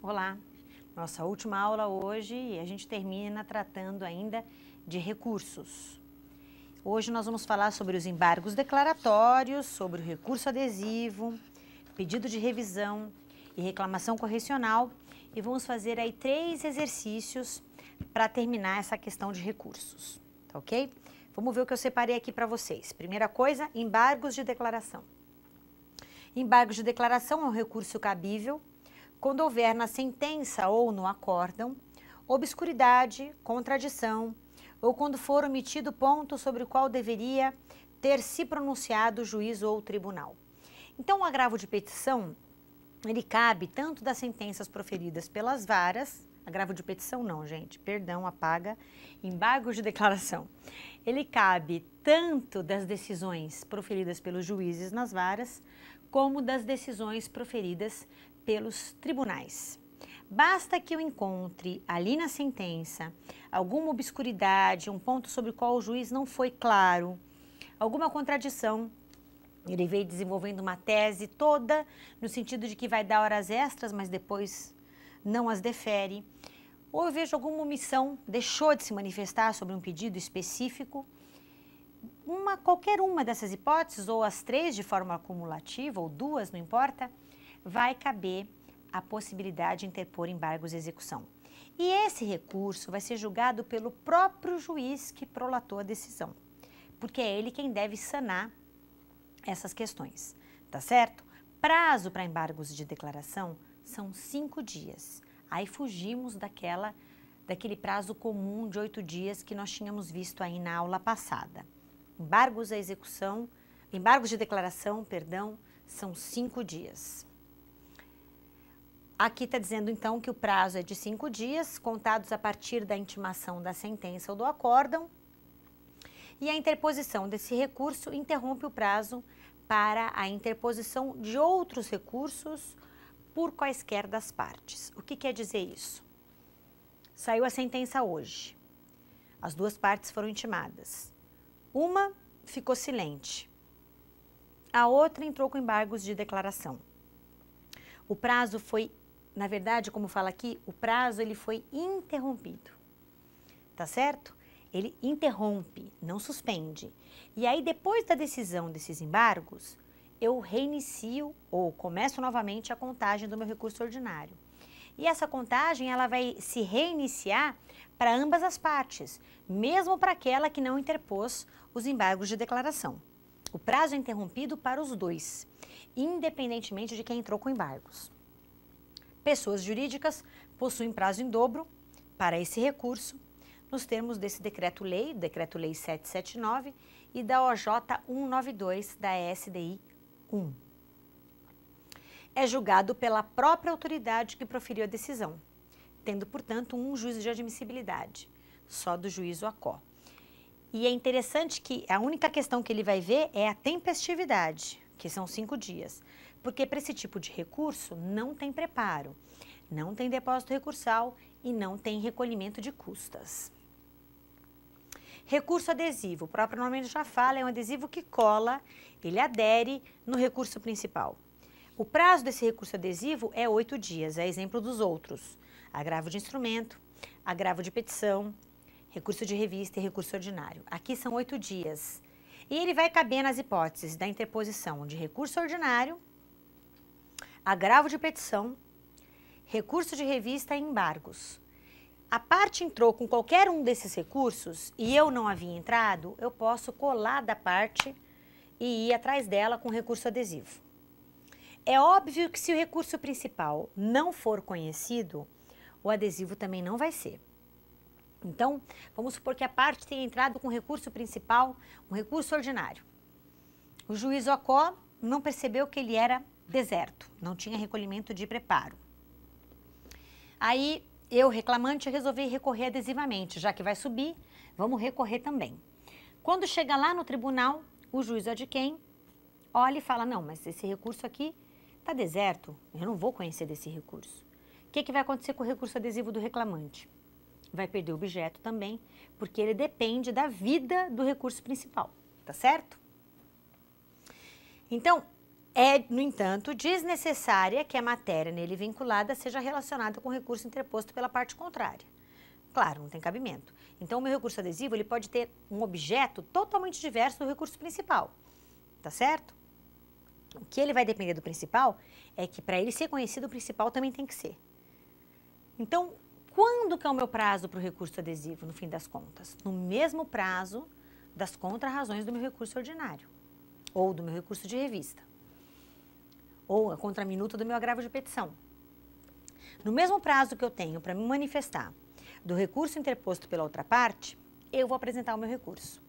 Olá! Nossa última aula hoje e a gente termina tratando ainda de recursos. Hoje nós vamos falar sobre os embargos declaratórios, sobre o recurso adesivo, pedido de revisão e reclamação correcional e vamos fazer aí 3 exercícios para terminar essa questão de recursos, tá ok? Vamos ver o que eu separei aqui para vocês. Primeira coisa, embargos de declaração. Embargos de declaração é um recurso cabível quando houver na sentença ou no acórdão obscuridade, contradição ou quando for omitido ponto sobre o qual deveria ter se pronunciado o juiz ou o tribunal. Então, o agravo de petição, ele cabe tanto das sentenças proferidas pelas varas, agravo de petição não, gente, perdão, apaga, embargos de declaração. Ele cabe tanto das decisões proferidas pelos juízes nas varas, como das decisões proferidas pelos tribunais. Basta que eu encontre ali na sentença alguma obscuridade, um ponto sobre o qual o juiz não foi claro, alguma contradição, ele veio desenvolvendo uma tese toda no sentido de que vai dar horas extras, mas depois não as defere, ou eu vejo alguma omissão, deixou de se manifestar sobre um pedido específico, qualquer uma dessas hipóteses, ou as 3 de forma acumulativa, ou 2, não importa, vai caber a possibilidade de interpor embargos de execução. E esse recurso vai ser julgado pelo próprio juiz que prolatou a decisão, porque é ele quem deve sanar essas questões, tá certo? Prazo para embargos de declaração são 5 dias. Aí fugimos daquele prazo comum de 8 dias que nós tínhamos visto aí na aula passada. Embargos de declaração, perdão, são 5 dias. Aqui está dizendo, então, que o prazo é de 5 dias, contados a partir da intimação da sentença ou do acórdão, e a interposição desse recurso interrompe o prazo para a interposição de outros recursos por quaisquer das partes. O que quer dizer isso? Saiu a sentença hoje. As 2 partes foram intimadas. Uma ficou silente. A outra entrou com embargos de declaração. O prazo foi, na verdade, como fala aqui, o prazo ele foi interrompido. Tá certo? Ele interrompe, não suspende. E aí, depois da decisão desses embargos, eu reinicio ou começo novamente a contagem do meu recurso ordinário. E essa contagem, ela vai se reiniciar para ambas as partes, mesmo para aquela que não interpôs os embargos de declaração. O prazo é interrompido para os 2, independentemente de quem entrou com embargos. Pessoas jurídicas possuem prazo em dobro para esse recurso, nos termos desse decreto-lei 779 e da OJ 192 da SDI 1. É julgado pela própria autoridade que proferiu a decisão, tendo, portanto, um juízo de admissibilidade, só do juízo ACO. E é interessante que a única questão que ele vai ver é a tempestividade, que são 5 dias, porque para esse tipo de recurso não tem preparo, não tem depósito recursal e não tem recolhimento de custas. Recurso adesivo, o próprio nome já fala, é um adesivo que cola, ele adere no recurso principal. O prazo desse recurso adesivo é 8 dias, é exemplo dos outros. Agravo de instrumento, agravo de petição, recurso de revista e recurso ordinário. Aqui são 8 dias. E ele vai caber nas hipóteses da interposição de recurso ordinário, agravo de petição, recurso de revista e embargos. A parte entrou com qualquer um desses recursos e eu não havia entrado, eu posso colar da parte e ir atrás dela com recurso adesivo. É óbvio que se o recurso principal não for conhecido, o adesivo também não vai ser. Então, vamos supor que a parte tenha entrado com recurso principal, um recurso ordinário. O juiz ACO não percebeu que ele era deserto, não tinha recolhimento de preparo. Aí, eu, reclamante, resolvi recorrer adesivamente, já que vai subir, vamos recorrer também. Quando chega lá no tribunal, o juiz adquém olha e fala, não, mas esse recurso aqui está deserto, eu não vou conhecer desse recurso. O que vai acontecer com o recurso adesivo do reclamante? Vai perder o objeto também, porque ele depende da vida do recurso principal, tá certo? Então, É, no entanto, desnecessária que a matéria nele vinculada seja relacionada com o recurso interposto pela parte contrária. Claro, não tem cabimento. Então, o meu recurso adesivo ele pode ter um objeto totalmente diverso do recurso principal, tá certo? O que ele vai depender do principal é que para ele ser conhecido, o principal também tem que ser. Então, quando que é o meu prazo para o recurso adesivo, no fim das contas? No mesmo prazo das contrarrazões do meu recurso ordinário, ou do meu recurso de revista, ou a contraminuta do meu agravo de petição. No mesmo prazo que eu tenho para me manifestar do recurso interposto pela outra parte, eu vou apresentar o meu recurso.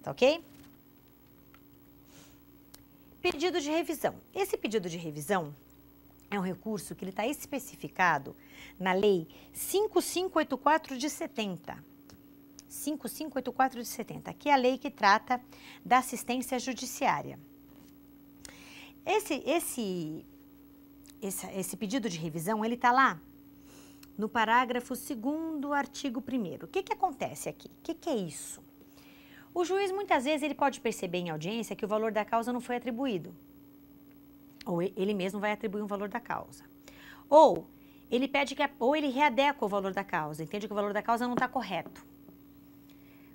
Tá ok? Pedido de revisão. Esse pedido de revisão é um recurso que ele está especificado na Lei 5584 de 70. 5584 de 70, que é a lei que trata da assistência judiciária. Esse pedido de revisão, ele está lá no parágrafo 2º, artigo 1º. O que acontece aqui? O que é isso? O juiz, muitas vezes, ele pode perceber em audiência que o valor da causa não foi atribuído. Ou ele mesmo vai atribuir um valor da causa. Ou ele pede ou ele readequa o valor da causa, entende que o valor da causa não está correto.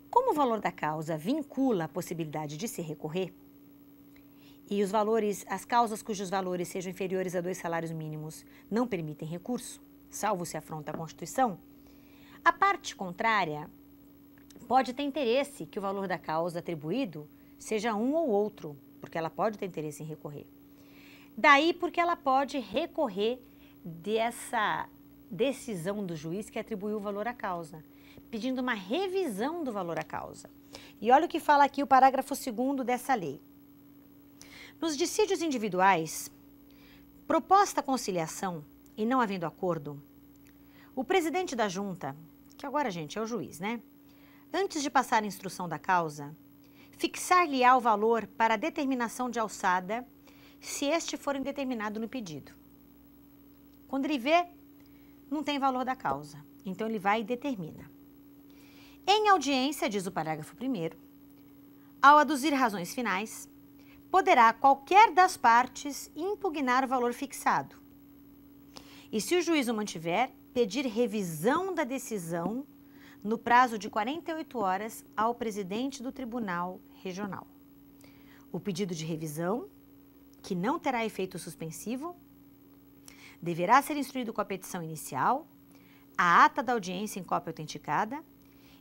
Como o valor da causa vincula a possibilidade de se recorrer, e os valores, as causas cujos valores sejam inferiores a 2 salários mínimos não permitem recurso, salvo se afronta a Constituição, a parte contrária pode ter interesse que o valor da causa atribuído seja um ou outro, porque ela pode ter interesse em recorrer. Daí porque ela pode recorrer dessa decisão do juiz que atribuiu o valor à causa, pedindo uma revisão do valor à causa. E olha o que fala aqui o parágrafo 2º dessa lei. Nos dissídios individuais, proposta a conciliação e não havendo acordo, o presidente da junta, que agora, gente, é o juiz, né? Antes de passar a instrução da causa, fixar-lhe-á o valor para a determinação de alçada, se este for indeterminado no pedido. Quando ele vê, não tem valor da causa, então ele vai e determina. Em audiência, diz o parágrafo 1º, ao aduzir razões finais, poderá qualquer das partes impugnar o valor fixado. E se o juiz o mantiver, pedir revisão da decisão no prazo de 48 horas ao presidente do Tribunal Regional. O pedido de revisão, que não terá efeito suspensivo, deverá ser instruído com a petição inicial, a ata da audiência em cópia autenticada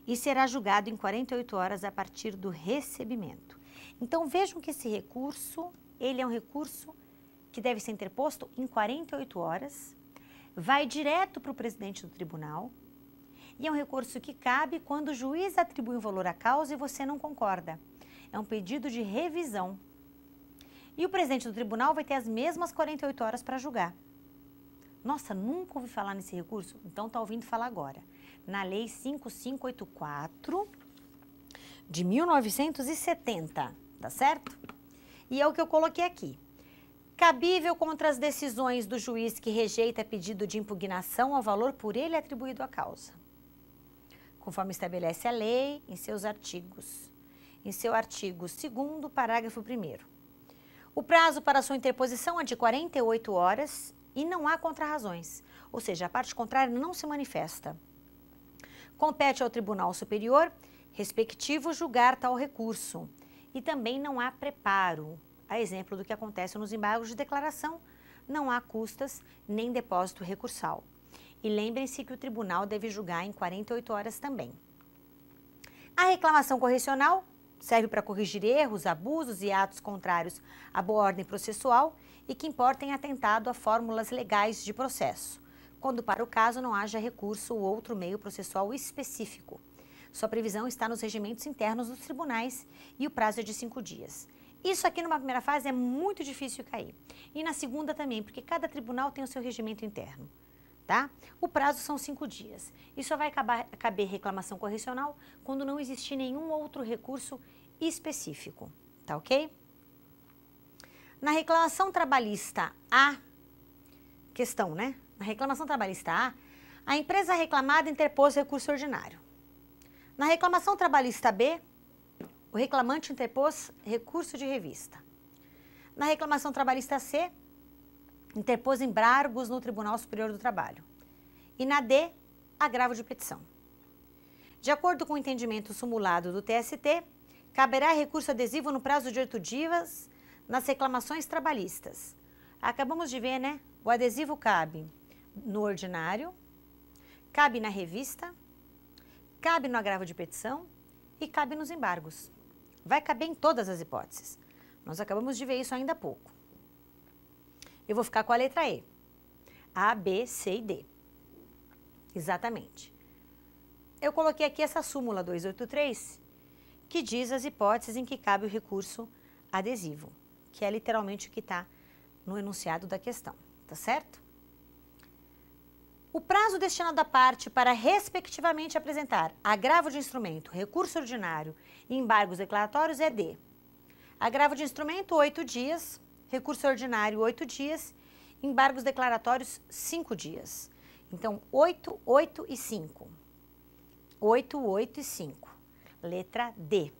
e será julgado em 48 horas a partir do recebimento. Então, vejam que esse recurso, ele é um recurso que deve ser interposto em 48 horas, vai direto para o presidente do tribunal e é um recurso que cabe quando o juiz atribui um valor à causa e você não concorda. É um pedido de revisão. E o presidente do tribunal vai ter as mesmas 48 horas para julgar. Nossa, nunca ouvi falar nesse recurso? Então está ouvindo falar agora. Na Lei 5584 de 1970, tá certo? E é o que eu coloquei aqui. Cabível contra as decisões do juiz que rejeita pedido de impugnação ao valor por ele atribuído à causa, conforme estabelece a lei em seus artigos. Em seu artigo 2º, parágrafo 1º. O prazo para sua interposição é de 48 horas e não há contrarrazões, ou seja, a parte contrária não se manifesta. Compete ao Tribunal Superior, respectivo, julgar tal recurso. E também não há preparo, a exemplo do que acontece nos embargos de declaração, não há custas nem depósito recursal. E lembrem-se que o tribunal deve julgar em 48 horas também. A reclamação correcional serve para corrigir erros, abusos e atos contrários à boa ordem processual e que importem atentado a fórmulas legais de processo, quando para o caso não haja recurso ou outro meio processual específico. Sua previsão está nos regimentos internos dos tribunais e o prazo é de 5 dias. Isso aqui numa primeira fase é muito difícil cair. E na segunda também, porque cada tribunal tem o seu regimento interno. Tá? O prazo são 5 dias. E só vai caber reclamação correcional quando não existir nenhum outro recurso específico. Tá ok? Na reclamação trabalhista A, questão, né? Na reclamação trabalhista A empresa reclamada interpôs recurso ordinário. Na reclamação trabalhista B, o reclamante interpôs recurso de revista. Na reclamação trabalhista C, interpôs embargos no Tribunal Superior do Trabalho. E na D, agravo de petição. De acordo com o entendimento sumulado do TST, caberá recurso adesivo no prazo de 8 dias nas reclamações trabalhistas. Acabamos de ver, né? O adesivo cabe no ordinário, cabe na revista, cabe no agravo de petição e cabe nos embargos. Vai caber em todas as hipóteses. Nós acabamos de ver isso ainda há pouco. Eu vou ficar com a letra E. A, B, C e D. Exatamente. Eu coloquei aqui essa súmula 283, que diz as hipóteses em que cabe o recurso adesivo, que é literalmente o que está no enunciado da questão, tá certo? O prazo destinado à parte para, respectivamente, apresentar agravo de instrumento, recurso ordinário e embargos declaratórios é de agravo de instrumento, 8 dias, recurso ordinário, 8 dias, embargos declaratórios, 5 dias. Então, 8, 8 e 5. 8, 8 e 5. Letra D.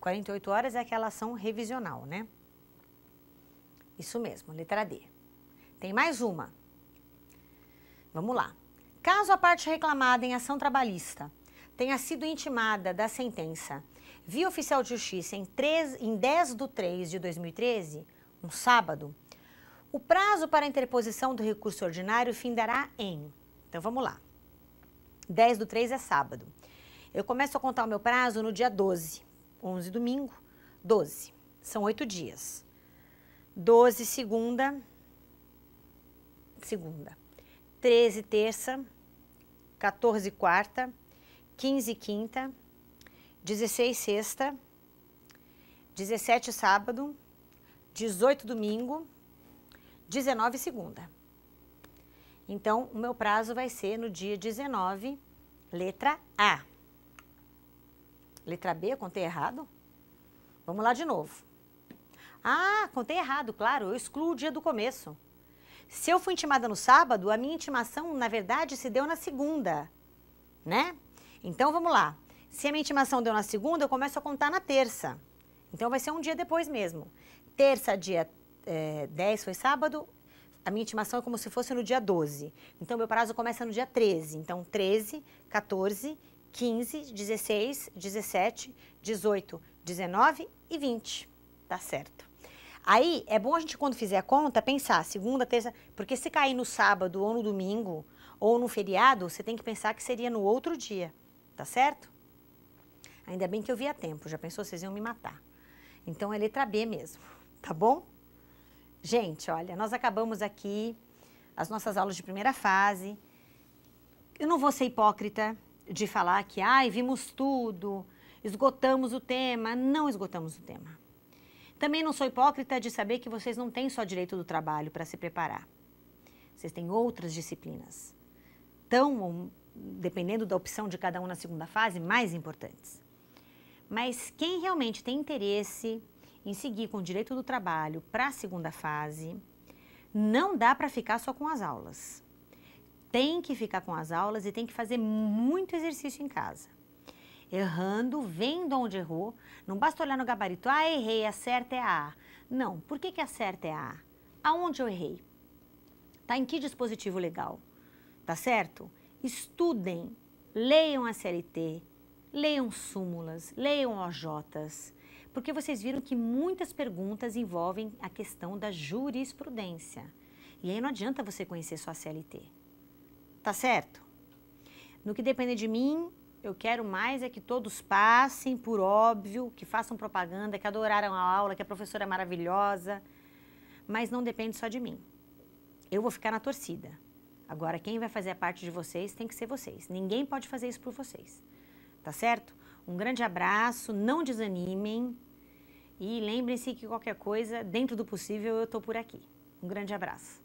48 horas é aquela ação revisional, né? Isso mesmo, letra D. Tem mais uma. Vamos lá. Caso a parte reclamada em ação trabalhista tenha sido intimada da sentença via oficial de justiça em 10/3/2013, um sábado, o prazo para a interposição do recurso ordinário findará em... Então, vamos lá. 10/3 é sábado. Eu começo a contar o meu prazo no dia 12. 11, domingo, 12. São 8 dias. 12, segunda. 13, terça. 14, quarta. 15, quinta. 16, sexta. 17, sábado. 18, domingo. 19, segunda. Então, o meu prazo vai ser no dia 19, letra A. Letra B, eu contei errado? Vamos lá de novo. Ah, contei errado, claro, eu excluo o dia do começo. Se eu fui intimada no sábado, a minha intimação, na verdade, se deu na segunda, né? Então, vamos lá. Se a minha intimação deu na segunda, eu começo a contar na terça. Então, vai ser um dia depois mesmo. Terça, dia 10, foi sábado. A minha intimação é como se fosse no dia 12. Então, meu prazo começa no dia 13. Então, 13, 14, 15, 16, 17, 18, 19 e 20. Tá certo. Aí, é bom a gente, quando fizer a conta, pensar segunda, terça... Porque se cair no sábado ou no domingo ou no feriado, você tem que pensar que seria no outro dia. Tá certo? Ainda bem que eu vi a tempo. Já pensou? Vocês iam me matar. Então, é letra B mesmo. Tá bom? Gente, olha, nós acabamos aqui as nossas aulas de primeira fase. Eu não vou ser hipócrita de falar que, vimos tudo, esgotamos o tema. Não esgotamos o tema. Também não sou hipócrita de saber que vocês não têm só direito do trabalho para se preparar. Vocês têm outras disciplinas. Tão, dependendo da opção de cada um na segunda fase, mais importantes. Mas quem realmente tem interesse em seguir com o direito do trabalho para a segunda fase, não dá para ficar só com as aulas. Tem que ficar com as aulas e tem que fazer muito exercício em casa. Errando, vendo onde errou. Não basta olhar no gabarito, errei, a certa é a A. Não, por que a certa é a A? Aonde eu errei? Tá em que dispositivo legal? Tá certo? Estudem, leiam a CLT, leiam súmulas, leiam OJs, porque vocês viram que muitas perguntas envolvem a questão da jurisprudência. E aí não adianta você conhecer só a CLT. Tá certo? No que depende de mim, eu quero mais é que todos passem, por óbvio, que façam propaganda, que adoraram a aula, que a professora é maravilhosa. Mas não depende só de mim. Eu vou ficar na torcida. Agora, quem vai fazer a parte de vocês tem que ser vocês. Ninguém pode fazer isso por vocês. Tá certo? Um grande abraço, não desanimem e lembrem-se que qualquer coisa, dentro do possível, eu estou por aqui. Um grande abraço.